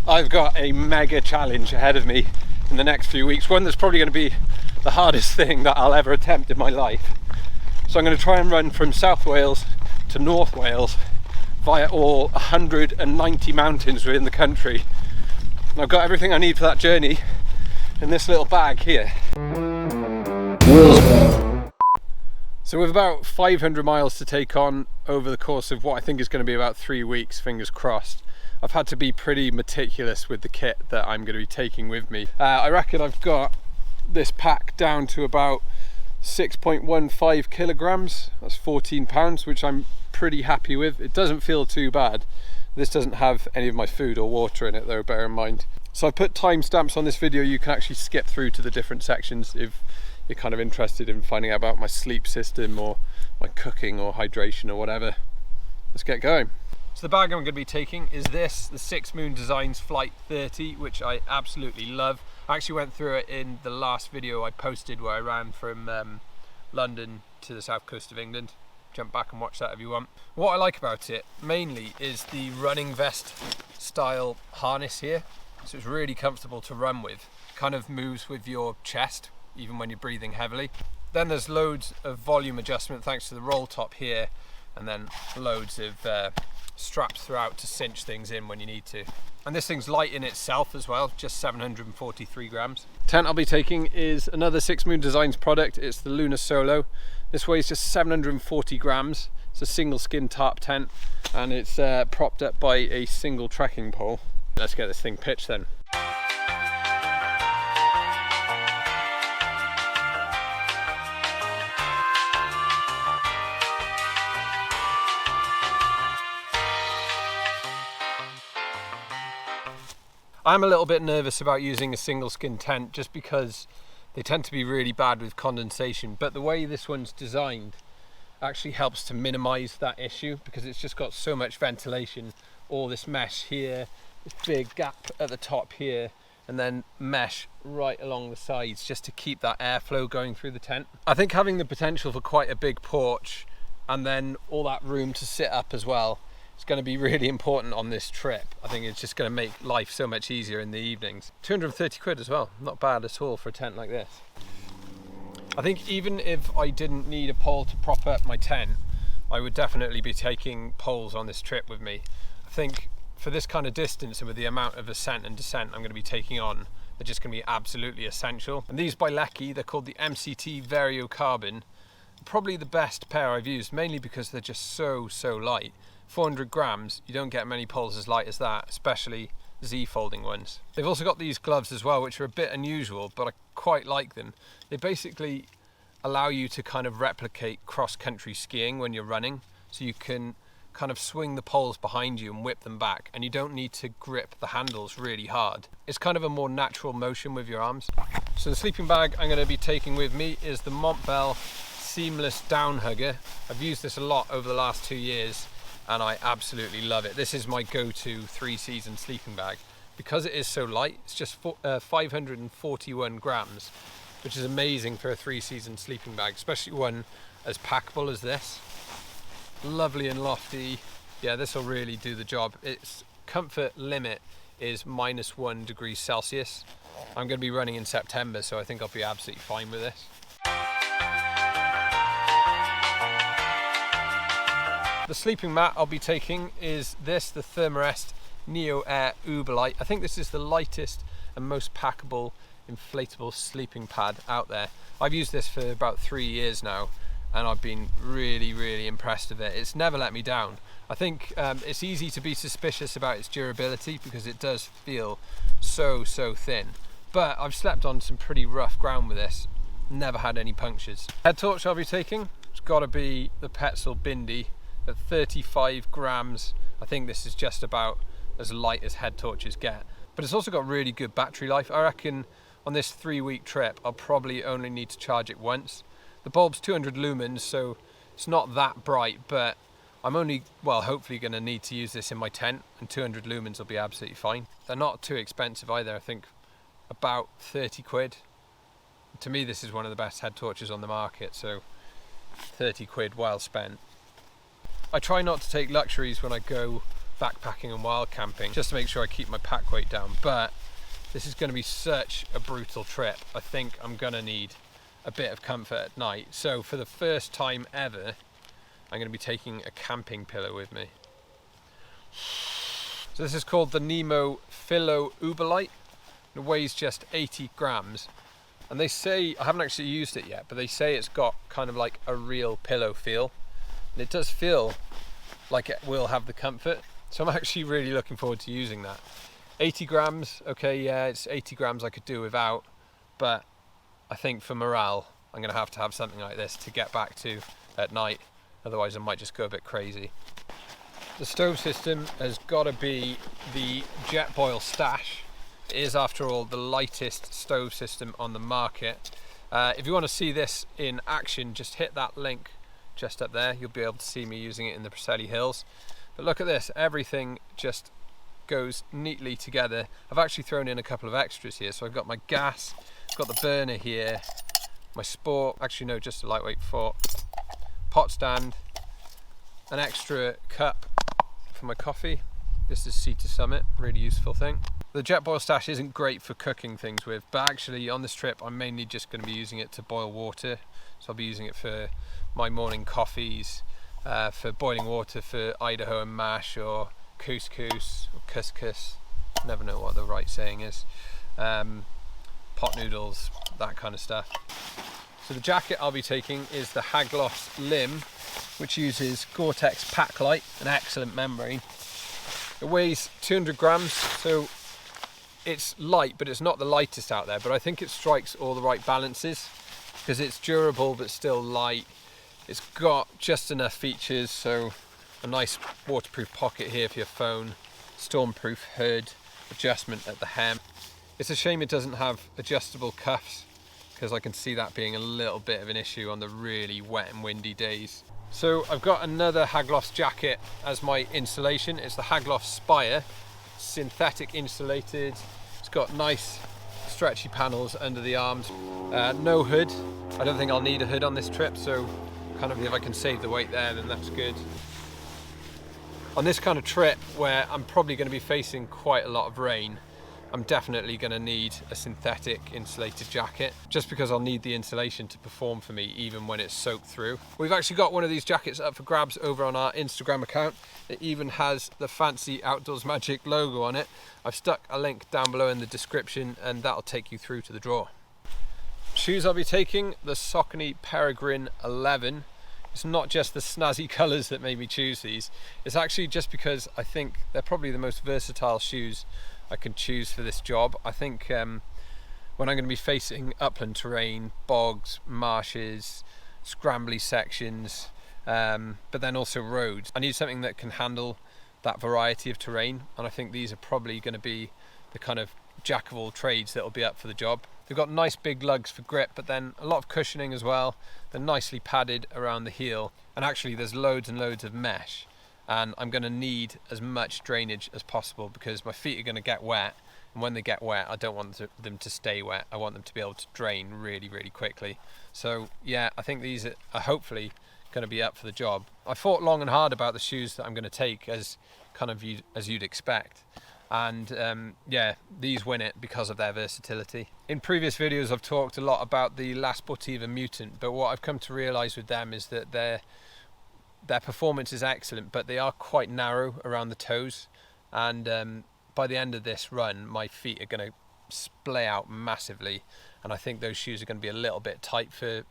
I've got a mega challenge ahead of me in the next few weeks, one that's probably going to be the hardest thing that I'll ever attempt in my life. So I'm going to try and run from South Wales to North Wales via all 190 mountains within the country. And I've got everything I need for that journey in this little bag here. So with about 500 miles to take on over the course of what I think is going to be about 3 weeks, fingers crossed, I've had to be pretty meticulous with the kit that I'm going to be taking with me. I reckon I've got this pack down to about 6.15 kilograms, that's 14 pounds, which I'm pretty happy with. It doesn't feel too bad. This doesn't have any of my food or water in it though, bear in mind. So I've put timestamps on this video. You can actually skip through to the different sections if you're kind of interested in finding out about my sleep system or my cooking or hydration or whatever. Let's get going. So the bag I'm going to be taking is this, the Six Moon Designs Flight 30, which I absolutely love. I actually went through it in the last video I posted where I ran from London to the south coast of England. Jump back and watch that if you want. What I like about it mainly is the running vest style harness here. So it's really comfortable to run with. Kind of moves with your chest, even when you're breathing heavily. Then there's loads of volume adjustment thanks to the roll top here, and then loads of straps throughout to cinch things in when you need to. And this thing's light in itself as well, just 743 grams. Tent I'll be taking is another Six Moon Designs product. It's the Lunar Solo. This weighs just 740 grams. It's a single skin tarp tent and it's propped up by a single trekking pole. Let's get this thing pitched then. I'm a little bit nervous about using a single skin tent just because they tend to be really bad with condensation, but the way this one's designed actually helps to minimize that issue because it's just got so much ventilation. All this mesh here, this big gap at the top here, and then mesh right along the sides just to keep that airflow going through the tent. I think having the potential for quite a big porch and then all that room to sit up as well, it's going to be really important on this trip. I think it's just going to make life so much easier in the evenings. 230 quid as well, not bad at all for a tent like this. I think even if I didn't need a pole to prop up my tent, I would definitely be taking poles on this trip with me. I think for this kind of distance and with the amount of ascent and descent I'm going to be taking on, they're just going to be absolutely essential. And these by Lecky, they're called the MCT Vario Carbon. Probably the best pair I've used, mainly because they're just so light. 400 grams, you don't get many poles as light as that, especially Z folding ones. They've also got these gloves as well, which are a bit unusual, but I quite like them. They basically allow you to kind of replicate cross-country skiing when you're running, so you can kind of swing the poles behind you and whip them back, and you don't need to grip the handles really hard. It's kind of a more natural motion with your arms. So the sleeping bag I'm going to be taking with me is the Montbell Seamless Down Hugger. I've used this a lot over the last 2 years, and I absolutely love it. This is my go-to 3-season sleeping bag. Because it is so light, it's just 541 grams, which is amazing for a 3-season sleeping bag, especially one as packable as this. Lovely and lofty. Yeah, this will really do the job. Its comfort limit is -1 degrees Celsius. I'm going to be running in September, so I think I'll be absolutely fine with this. The sleeping mat I'll be taking is this, the Therm-a-rest NeoAir Uberlite. I think this is the lightest and most packable inflatable sleeping pad out there. I've used this for about 3 years now and I've been really impressed with it. It's never let me down. I think it's easy to be suspicious about its durability because it does feel so thin, but I've slept on some pretty rough ground with this, never had any punctures. Head torch I'll be taking, it's got to be the Petzl Bindi at 35 grams. I think this is just about as light as head torches get, but it's also got really good battery life. I reckon on this 3-week trip I'll probably only need to charge it once. The bulb's 200 lumens, so it's not that bright, but I'm only, well, hopefully going to need to use this in my tent, and 200 lumens will be absolutely fine. They're not too expensive either. I think about 30 quid. To me, this is one of the best head torches on the market, so 30 quid well spent. I try not to take luxuries when I go backpacking and wild camping, just to make sure I keep my pack weight down. But this is going to be such a brutal trip. I think I'm going to need a bit of comfort at night. So for the first time ever, I'm going to be taking a camping pillow with me. So this is called the Nemo Fillo Uberlite. It weighs just 80 grams. And they say, I haven't actually used it yet, but they say it's got kind of like a real pillow feel. And it does feel like it will have the comfort. So I'm actually really looking forward to using that. 80 grams, okay, yeah, it's 80 grams I could do without, but I think for morale, I'm gonna have to have something like this to get back to at night. Otherwise I might just go a bit crazy. The stove system has got to be the Jetboil Stash. It is, after all, the lightest stove system on the market. If you want to see this in action, just hit that link just up there. You'll be able to see me using it in the Preseli Hills. But look at this, everything just goes neatly together. I've actually thrown in a couple of extras here. So I've got my gas, I've got the burner here, my sport, actually no, just a lightweight fork, pot stand, an extra cup for my coffee. This is Sea to Summit, really useful thing. The Jetboil Stash isn't great for cooking things with, but actually on this trip I'm mainly just going to be using it to boil water. So I'll be using it for my morning coffees, for boiling water for Idaho and mash, or couscous or couscous, never know what the right saying is, pot noodles, that kind of stuff. So the jacket I'll be taking is the Hagloss Limb, which uses Gore-Tex Pack-Lite, an excellent membrane. It weighs 200 grams, so it's light, but it's not the lightest out there, but I think it strikes all the right balances because it's durable but still light. It's got just enough features, so a nice waterproof pocket here for your phone, stormproof hood, adjustment at the hem. It's a shame it doesn't have adjustable cuffs, because I can see that being a little bit of an issue on the really wet and windy days. So I've got another Hagloss jacket as my insulation. It's the Hagloss Spire, synthetic insulated. It's got nice stretchy panels under the arms. No hood. I don't think I'll need a hood on this trip, so kind of if I can save the weight there, then that's good. On this kind of trip where I'm probably going to be facing quite a lot of rain, I'm definitely going to need a synthetic insulated jacket, just because I'll need the insulation to perform for me even when it's soaked through. We've actually got one of these jackets up for grabs over on our Instagram account. It even has the fancy Outdoors Magic logo on it. I've stuck a link down below in the description and that'll take you through to the draw. Shoes I'll be taking, the Saucony Peregrine 11. It's not just the snazzy colours that made me choose these. It's actually just because I think they're probably the most versatile shoes I can choose for this job. I think when I'm going to be facing upland terrain, bogs, marshes, scrambly sections, but then also roads, I need something that can handle that variety of terrain, and I think these are probably going to be the kind of jack of all trades that will be up for the job. They've got nice big lugs for grip, but then a lot of cushioning as well. They're nicely padded around the heel, and actually there's loads and loads of mesh. And I'm going to need as much drainage as possible because my feet are going to get wet, and when they get wet I don't want them to stay wet. I want them to be able to drain really, really quickly. So yeah, I think these are hopefully going to be up for the job. I thought long and hard about the shoes that I'm going to take, as you'd expect, and yeah, these win it because of their versatility. In previous videos I've talked a lot about the La Sportiva Mutant, but what I've come to realise with them is that their performance is excellent, but they are quite narrow around the toes, and by the end of this run my feet are going to splay out massively, and I think those shoes are going to be a little bit tight for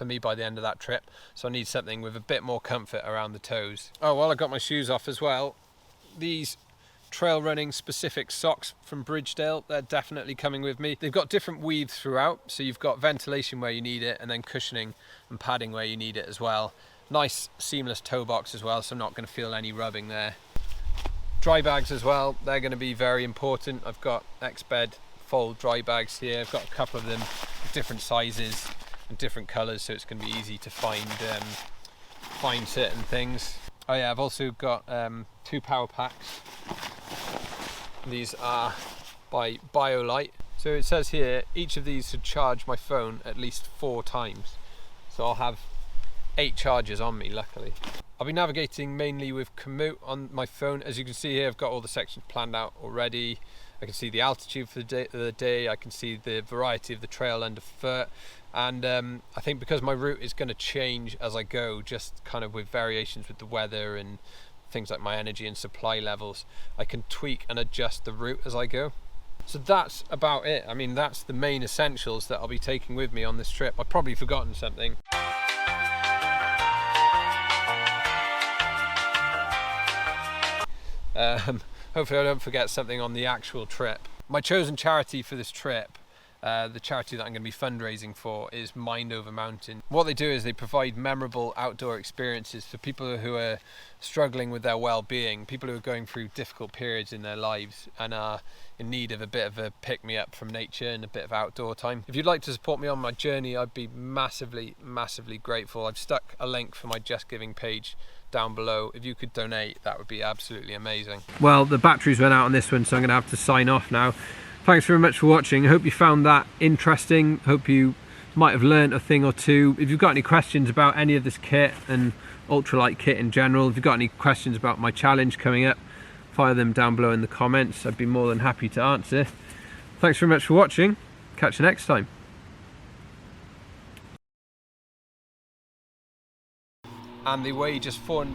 me by the end of that trip, so I need something with a bit more comfort around the toes. Oh, while I got my shoes off as well, these trail running specific socks from Bridgedale, they're definitely coming with me. They've got different weaves throughout, so you've got ventilation where you need it, and then cushioning and padding where you need it as well. Nice seamless toe box as well, so I'm not going to feel any rubbing there. Dry bags as well, they're going to be very important. I've got X-Bed fold dry bags here. I've got a couple of them of different sizes and different colours, so it's going to be easy to find certain things. Oh yeah, I've also got 2 power packs. These are by BioLite. So it says here each of these should charge my phone at least 4 times. So I'll have 8 chargers on me, luckily. I'll be navigating mainly with Komoot on my phone. As you can see here, I've got all the sections planned out already. I can see the altitude for the day, I can see the variety of the trail underfoot, and I think because my route is going to change as I go, just kind of with variations with the weather and things like my energy and supply levels, I can tweak and adjust the route as I go. So that's about it. I mean, that's the main essentials that I'll be taking with me on this trip. I've probably forgotten something. Hopefully I don't forget something on the actual trip. My chosen charity for this trip, the charity that I'm going to be fundraising for, is Mind Over Mountain. What they do is they provide memorable outdoor experiences for people who are struggling with their well-being, people who are going through difficult periods in their lives and are in need of a bit of a pick-me-up from nature and a bit of outdoor time. If you'd like to support me on my journey, I'd be massively grateful. I've stuck a link for my Just Giving page down below. If you could donate, that would be absolutely amazing. Well, the batteries went out on this one, so I'm going to have to sign off now. Thanks very much for watching. I hope you found that interesting. Hope you might have learned a thing or two. If you've got any questions about any of this kit and ultralight kit in general, if you've got any questions about my challenge coming up, fire them down below in the comments. I'd be more than happy to answer. Thanks very much for watching. Catch you next time. And they weigh just 4